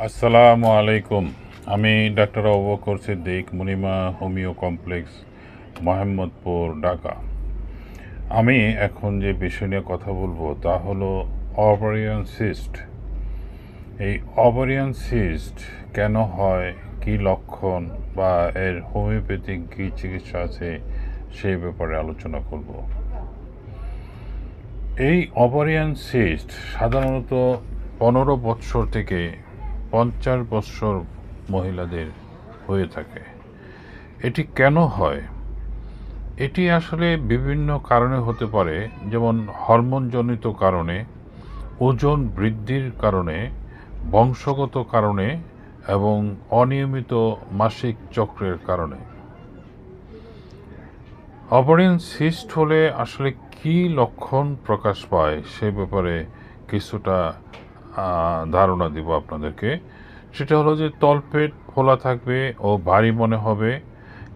আসসালামু আলাইকুম। আমি doctor Abu Bakar Siddique, Munima homeo complex, Mohammadpur, Dhaka. আমি এখন যে বিষয় নিয়ে কথা বলবো তা হলো ওভারিয়ান সিস্ট। এই ওভারিয়ান সিস্ট কেন হয়, কী লক্ষণ বা এর হোমিওপ্যাথিক কী চিকিৎসা আছে সেই ব্যাপারে আলোচনা করব। এই ওভারিয়ান সিস্ট সাধারণত 15 বৎসর থেকে 50 বৎসর মহিলাদের হয়ে থাকে। এটি কেন হয়? এটি আসলে বিভিন্ন কারণে হতে পারে, যেমন হরমোনজনিত কারণে, ওজন বৃদ্ধির কারণে, বংশগত কারণে এবং অনিয়মিত মাসিক চক্রের কারণে। ওভারিয়ান সিস্ট হলে আসলে কী লক্ষণ প্রকাশ পায় সে ব্যাপারে কিছুটা ধারণা দিব আপনাদেরকে। সেটা হলো যে তলপেট ফোলা থাকবে ও ভারী মনে হবে,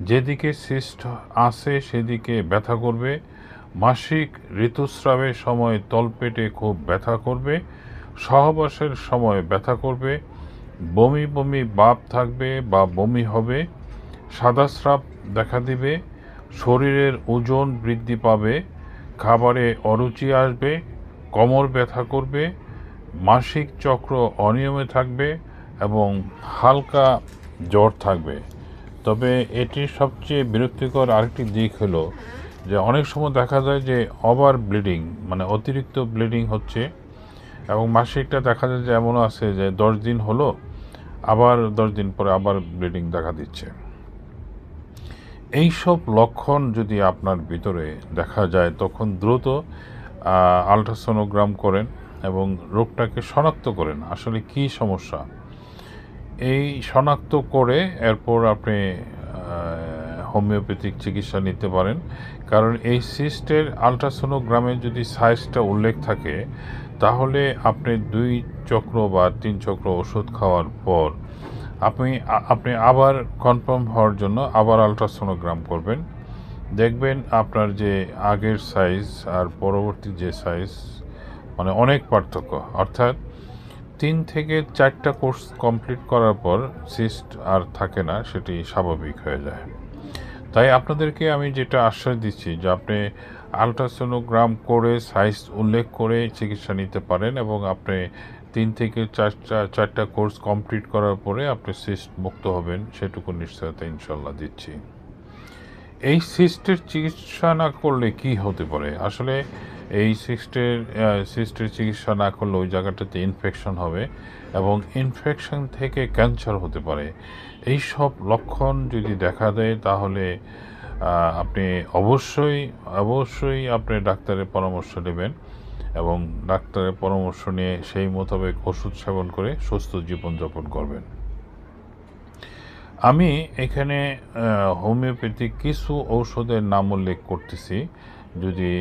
যেদিকে সিস্ট আসে সেদিকে ব্যথা করবে, মাসিক ঋতুস্রাবের সময় তলপেটে খুব ব্যথা করবে, সহবাসের সময় ব্যথা করবে, বমি বমি ভাব থাকবে বা বমি হবে, সাদা স্রাব দেখা দিবে, শরীরের ওজন বৃদ্ধি পাবে, খাবারে অরুচি আসবে, কোমর ব্যথা করবে, মাসিক চক্র অনিয়মে থাকবে এবং হালকা জ্বর থাকবে। তবে এটির সবচেয়ে বিরক্তিকর আরেকটি দিক হলো যে অনেক সময় দেখা যায় যে ওভার ব্লিডিং, মানে অতিরিক্ত ব্লিডিং হচ্ছে, এবং মাসিকটা দেখা যায় যে এমনও আছে যে 10 দিন হলো, আবার 10 দিন পরে আবার ব্লিডিং দেখা দিচ্ছে। এইসব লক্ষণ যদি আপনার ভিতরে দেখা যায় তখন দ্রুত আলট্রাসোনোগ্রাম করেন এবং রোগটাকে শনাক্ত করেন আসলে কী সমস্যা। এই শনাক্ত করে এরপর আপনি হোমিওপ্যাথিক চিকিৎসা নিতে পারেন। কারণ এই সিস্টের আলট্রাসোনোগ্রামে যদি সাইজটা উল্লেখ থাকে তাহলে আপনি 2 চক্র বা 3 চক্র ওষুধ খাওয়ার পর আপনি আবার কনফার্ম হওয়ার জন্য আবার আলট্রাসোনোগ্রাম করবেন। দেখবেন আপনার যে আগের সাইজ আর পরবর্তী যে সাইজ, মানে অনেক পার্থক্য। অর্থাৎ 3 থেকে 4টা কোর্স কমপ্লিট করার পর সিস্ট আর থাকে না, সেটি স্বাভাবিক হয়ে যায়। তাই আপনাদেরকে আমি যেটা আশ্বাস দিচ্ছি যে আপনি আলট্রাসোনোগ্রাম করে সাইজ উল্লেখ করে চিকিৎসা নিতে পারেন এবং আপনি 3 থেকে 4টা কোর্স কমপ্লিট করার পরে আপনি সিস্ট মুক্ত হবেন, সেটুকু নিশ্চয়তা ইনশাল্লাহ দিচ্ছি। এই সিস্টের চিকিৎসা না করলে কি হতে পারে? আসলে এই সিস্টের চিকিৎসা না করলে ওই জায়গাটাতে ইনফেকশন হবে এবং ইনফেকশন থেকে ক্যান্সার হতে পারে। এই সব লক্ষণ যদি দেখা দেয় তাহলে আপনি অবশ্যই আপনি ডাক্তারের পরামর্শ নেবেন এবং ডাক্তারের পরামর্শ নিয়ে সেই মোতাবেক ওষুধ সেবন করে সুস্থ জীবনযাপন করবেন। আমি এখানে হোমিওপ্যাথিক কিছু ঔষধের নাম উল্লেখ করতেছি। যদি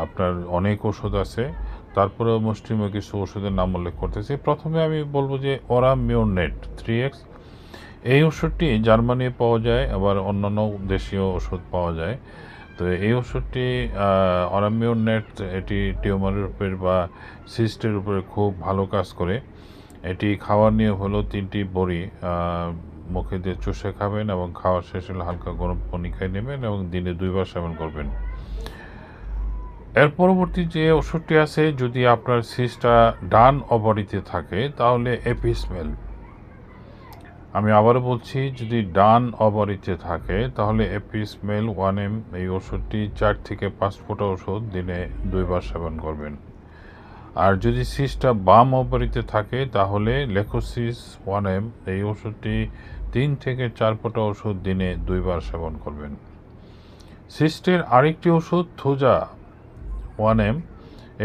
আপনার অনেক ওষুধ আছে, তারপরেও মুষ্টিমেয় কিছু ওষুধের নাম উল্লেখ করতেছি। প্রথমে আমি বলবো যে ওরামিওনেট 3X। এই ওষুধটি জার্মানি পাওয়া যায়, আবার অন্যান্য দেশীয় ওষুধ পাওয়া যায়। তো এই ওষুধটি ওরামিওনেট, এটি টিউমারের উপরে বা সিস্টের উপরে খুব ভালো কাজ করে। এটি খাওয়ার নিয়ম হলো 3টি বড়ি মুখে দিয়ে চুষে খাবেন এবং খাওয়া শেষ হলে হালকা গরম পানি খেয়ে নেবেন এবং দিনে 2বার সেবন করবেন। এর পরবর্তী যে ওষুধটি আছে, যদি আপনার সিস্টটা ডান ওভারিতে থাকে তাহলে এপিসমেল। আমি আবারও বলছি, যদি ডান ওভারিতে থাকে তাহলে এপিসমেল 1M, এই ওষুধটি 4 থেকে 5 ফোঁটা ওষুধ দিনে 2বার সেবন করবেন। আর যদি সিস্টটা বাম ওভারিতে থাকে তাহলে লেকোসিস 1M, এই ওষুধটি 3 থেকে 4 ফোঁটা ওষুধ দিনে 2বার সেবন করবেন। সিস্টের আরেকটি ওষুধ থুজা 1M,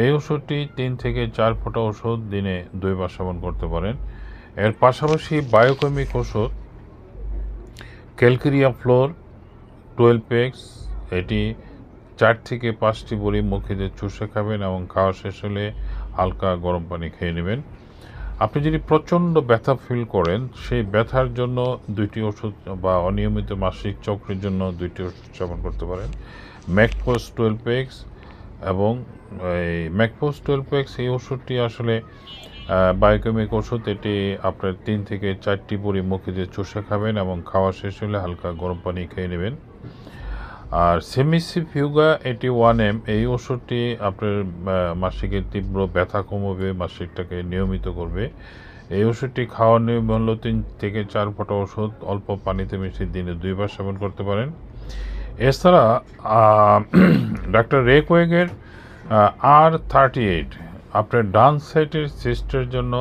এই ওষুধটি 3 থেকে 4 ফোঁটা ওষুধ দিনে 2বার সেবন করতে পারেন। এর পাশাপাশি বায়োকেমিক ওষুধ ক্যালকেরিয়া ফ্লোর 12X, এটি 4 থেকে 5টি বড়ি মুখে দিয়ে চুষে খাবেন এবং খাওয়া শেষ হলে হালকা গরম পানি খেয়ে নেবেন। আপনি যদি প্রচণ্ড ব্যথা ফিল করেন, সেই ব্যথার জন্য 2টি ওষুধ বা অনিয়মিত মাসিক চক্রের জন্য 2টি ওষুধ সেবন করতে পারেন, ম্যাকফোস 12X এবং এই ম্যাকফোস 12X। এই ওষুধটি আসলে বায়োকেমিক ওষুধ, এটি আপনার 3 থেকে 4টি বড়ি মুখে দিয়ে চুষে খাবেন এবং খাওয়া শেষ হলে হালকা গরম পানি খেয়ে নেবেন। আর সেমিসিফিউগা, এটি 1 ml, এই ওষুধটি আপনার মাসিকের তীব্র ব্যথা কমাবে, মাসিকটাকে নিয়মিত করবে। এই ওষুধটি খাওয়ার নিয়ম হলো 3 থেকে 4 ফোঁটা ওষুধ অল্প পানিতে মিশিয়ে দিনে 2 বার সেবন করতে পারেন। এছাড়া ডাক্তার রে কোয়েগের R38, আপনার ডান সাইডের সিস্টের জন্য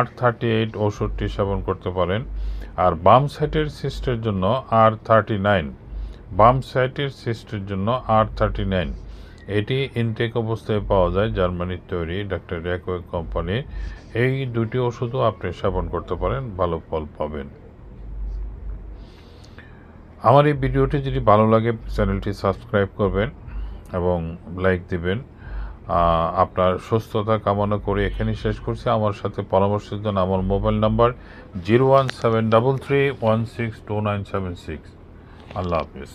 R38 ওষুধটি সেবন করতে পারেন। আর বাম সাইডের সিস্টের জন্য R39, বাম সাইডের সিস্টের জন্য R39, এটি ইনটেক অবস্থায় পাওয়া যায়, জার্মানির তৈরি ডাক্তার রে কোয়েগ কোম্পানির। এই দুটি ওষুধও আপনি সেবন করতে পারেন, ভালো ফল পাবেন। আমার এই ভিডিওটি যদি ভালো লাগে চ্যানেলটি সাবস্ক্রাইব করবেন এবং লাইক দিবেন। আপনার সুস্থতা কামনা করে এখানেই শেষ করছি। আমার সাথে পরামর্শের জন্য আমার মোবাইল নাম্বার 01733162976। আল্লাহ হাফিজ।